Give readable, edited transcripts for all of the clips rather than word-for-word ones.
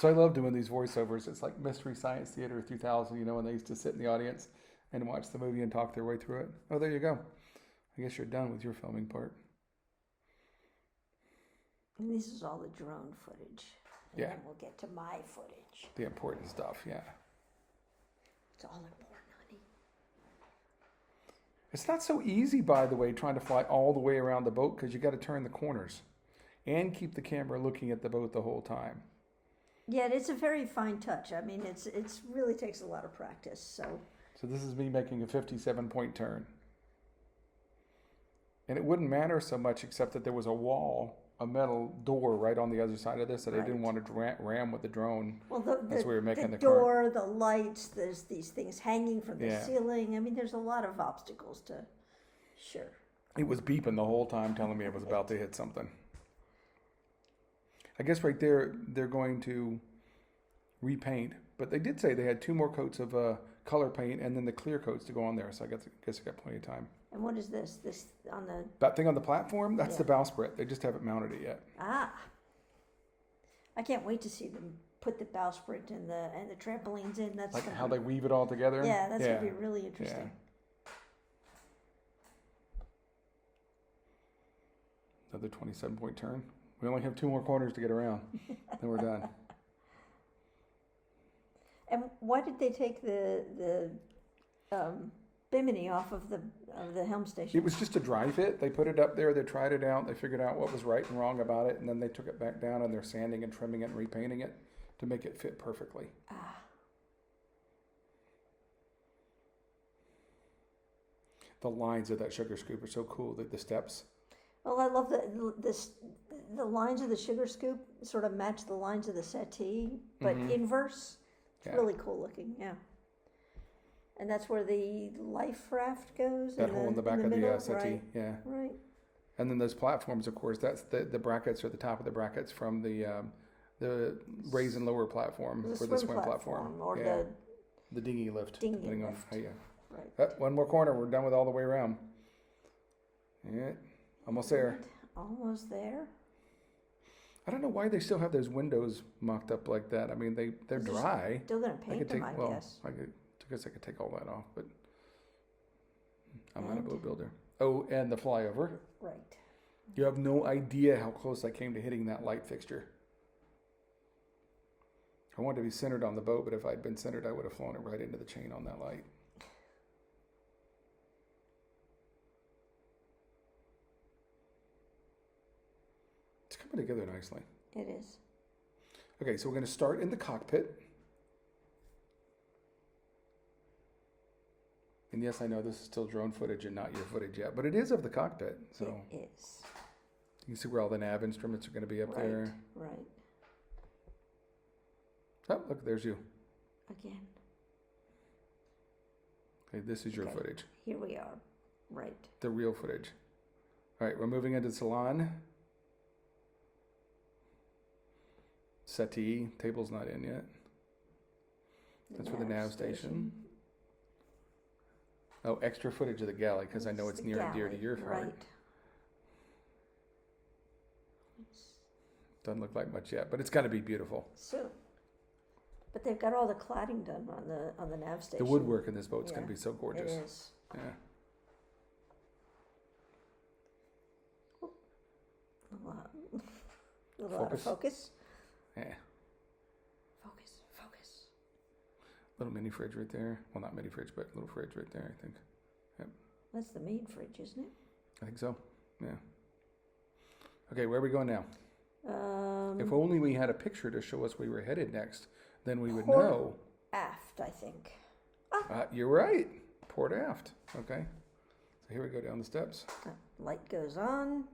So I love doing these voiceovers. It's like Mystery Science Theater 3000, when they used to sit in the audience and watch the movie and talk their way through it. Oh, there you go. I guess you're done with your filming part. And this is all the drone footage. And Yeah. then we'll get to my footage. The important stuff, yeah. It's all important, honey. It's not so easy, by the way, trying to fly all the way around the boat because you got to turn the corners and keep the camera looking at the boat the whole time. Yeah, it's a very fine touch. I mean, it's really takes a lot of practice. So this is me making a 57-point turn. And it wouldn't matter so much except that there was a metal door right on the other side of this that I didn't want to ram with the drone. Well, as we were making the car. door, the lights, there's these things hanging from the ceiling. I mean, there's a lot of obstacles to, sure. It was beeping the whole time telling me I was about to hit something. I guess right there, they're going to repaint. But they did say they had 2 more coats of color paint and then the clear coats to go on there. So I guess I got plenty of time. And what is this? This on the... That thing on the platform? That's the bowsprit. They just haven't mounted it yet. Ah. I can't wait to see them put the bowsprit and the trampolines in. That's like how they weave it all together? Yeah, that's going to be really interesting. Yeah. Another 27-point turn. We only have 2 more corners to get around. Then we're done. And why did they take the bimini off of the helm station? It was just a dry fit. They put it up there. They tried it out. They figured out what was right and wrong about it, and then they took it back down and they're sanding and trimming it and repainting it to make it fit perfectly. Ah. The lines of that sugar scoop are so cool. The steps. Well, I love the lines of the sugar scoop sort of match the lines of the settee, but inverse. It's really cool looking, yeah. And that's where the life raft goes? That hole in the back of the settee, right. yeah. Right. And then those platforms, of course, that's the brackets or the top of the brackets from the raise and lower platform The for the swim platform. Or the dinghy lift. Dinghy lift. On how you... Right. One more corner. We're done with all the way around. Yeah, almost there. Almost there. I don't know why they still have those windows mocked up like that. I mean, they're dry. Still gonna paint them, I guess. I guess I could take all that off, but I'm not a boat builder. Oh, and the flyover. Right. You have no idea how close I came to hitting that light fixture. I wanted to be centered on the boat, but if I'd been centered, I would have flown it right into the chain on that light. It's coming together nicely. It is. Okay, so we're going to start in the cockpit. And yes, I know this is still drone footage and not your footage yet, but it is of the cockpit. So it is. You can see where all the nav instruments are going to be up there. Right. Oh, look, there's you. Again. Okay, this is your footage. Here we are. Right. The real footage. All right, we're moving into the salon. Settee, table's not in yet. That's for the nav station. Oh, extra footage of the galley because I know it's near and dear to your heart. Right. Doesn't look like much yet, but it's got to be beautiful. So, but they've got all the cladding done on the nav station. The woodwork in this boat's going to be so gorgeous. It is. Yeah. A lot of focus. Yeah. Focus. Little mini fridge right there. Well, not mini fridge, but little fridge right there, I think. Yep. That's the main fridge, isn't it? I think so. Yeah. Okay, where are we going now? If only we had a picture to show us where we were headed next, then we would know. Aft, I think. You're right. Port aft. Okay. So here we go down the steps. Light goes on.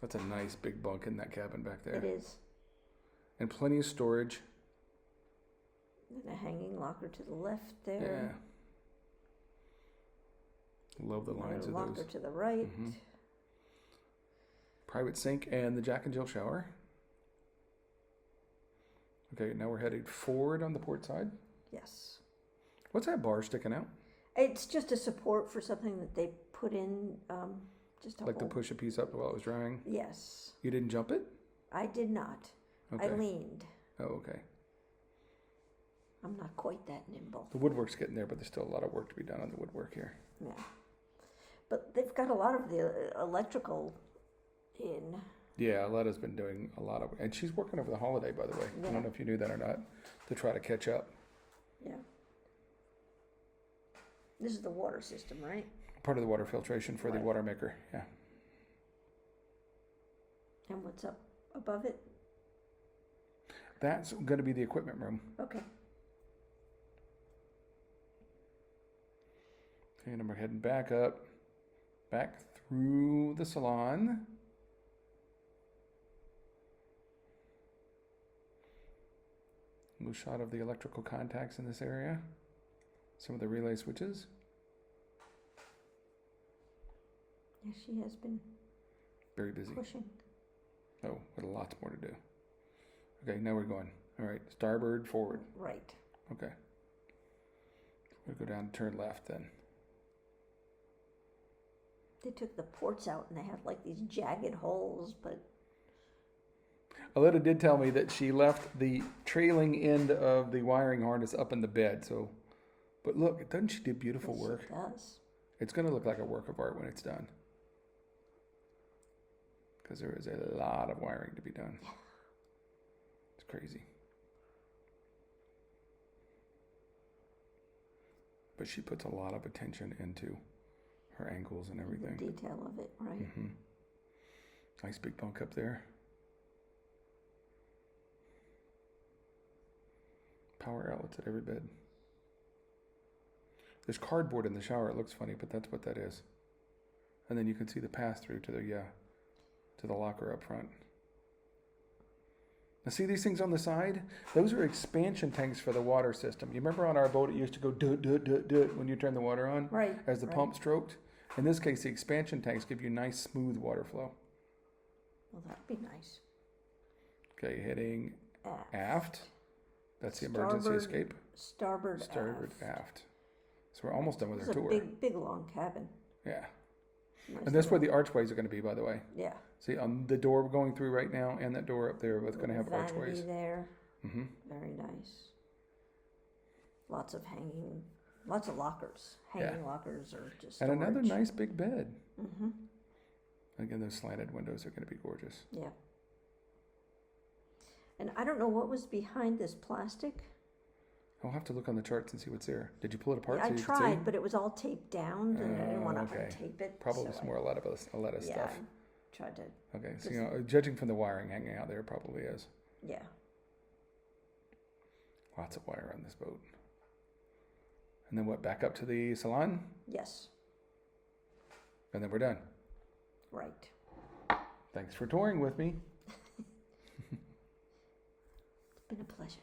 That's a nice big bunk in that cabin back there. It is. And plenty of storage. And a hanging locker to the left there. Yeah. Love the lines of those. Locker to the right. Mm-hmm. Private sink and the Jack and Jill shower. Okay, now we're headed forward on the port side. Yes. What's that bar sticking out? It's just a support for something that they put in, just a Like to hole. push a piece up while it was drying? Yes. You didn't jump it? I did not. Okay. I leaned. Oh, okay. I'm not quite that nimble. The woodwork's getting there, but there's still a lot of work to be done on the woodwork here. Yeah. But they've got a lot of the electrical in. Yeah, Aletta's been doing a lot of, and she's working over the holiday, by the way. Yeah. I don't know if you knew that or not, to try to catch up. Yeah. This is the water system, right? Part of the water filtration for the Right. water maker, yeah. And what's up above it? That's going to be the equipment room. Okay. Okay, and we're heading back up, back through the salon. A little shot of the electrical contacts in this area. Some of the relay switches. Yeah, she has been Very busy. pushing. Oh, but lots more to do. Okay, now we're going. All right, starboard, forward. Right. Okay. We'll go down and turn left then. They took the ports out and they had like these jagged holes, but Aletta did tell me that she left the trailing end of the wiring harness up in the bed. So, but look, doesn't she do beautiful yes, work? it does. It's going to look like a work of art when it's done. Because there is a lot of wiring to be done. It's crazy. But she puts a lot of attention into her angles and everything. The detail of it, right? Mm-hmm. Nice big bunk up there. Power outlets at every bed. There's cardboard in the shower. It looks funny, but that's what that is. And then you can see the pass through to the locker up front. Now see these things on the side? Those are expansion tanks for the water system. You remember on our boat it used to go do when you turn the water on? Right. As the pump stroked? In this case, the expansion tanks give you nice smooth water flow. Well, that'd be nice. Okay, heading aft. That's the Starboard, emergency escape. Starboard aft. So we're almost done with It's our a tour. big, long cabin. Yeah. Nice And that's where little- the archways are going to be, by the way. Yeah. See, on the door we're going through right now and that door up there are both going to have Vanity archways. there. Mm-hmm. Very nice. Lots of lockers. Hanging lockers or just And storage. another nice big bed. Mm-hmm. Again, those slanted windows are going to be gorgeous. Yeah. And I don't know what was behind this plastic. I'll have to look on the charts and see what's there. Did you pull it apart Yeah, so I you could tried, see? but it was all taped down, and I didn't want to okay. untape it. Probably so some more a lot of I stuff. tried to. Okay, so judging from the wiring hanging out there, it probably is. Yeah. Lots of wire on this boat. And then what? Back up to the salon, Yes. and then we're done. Right. Thanks for touring with me. It's been a pleasure.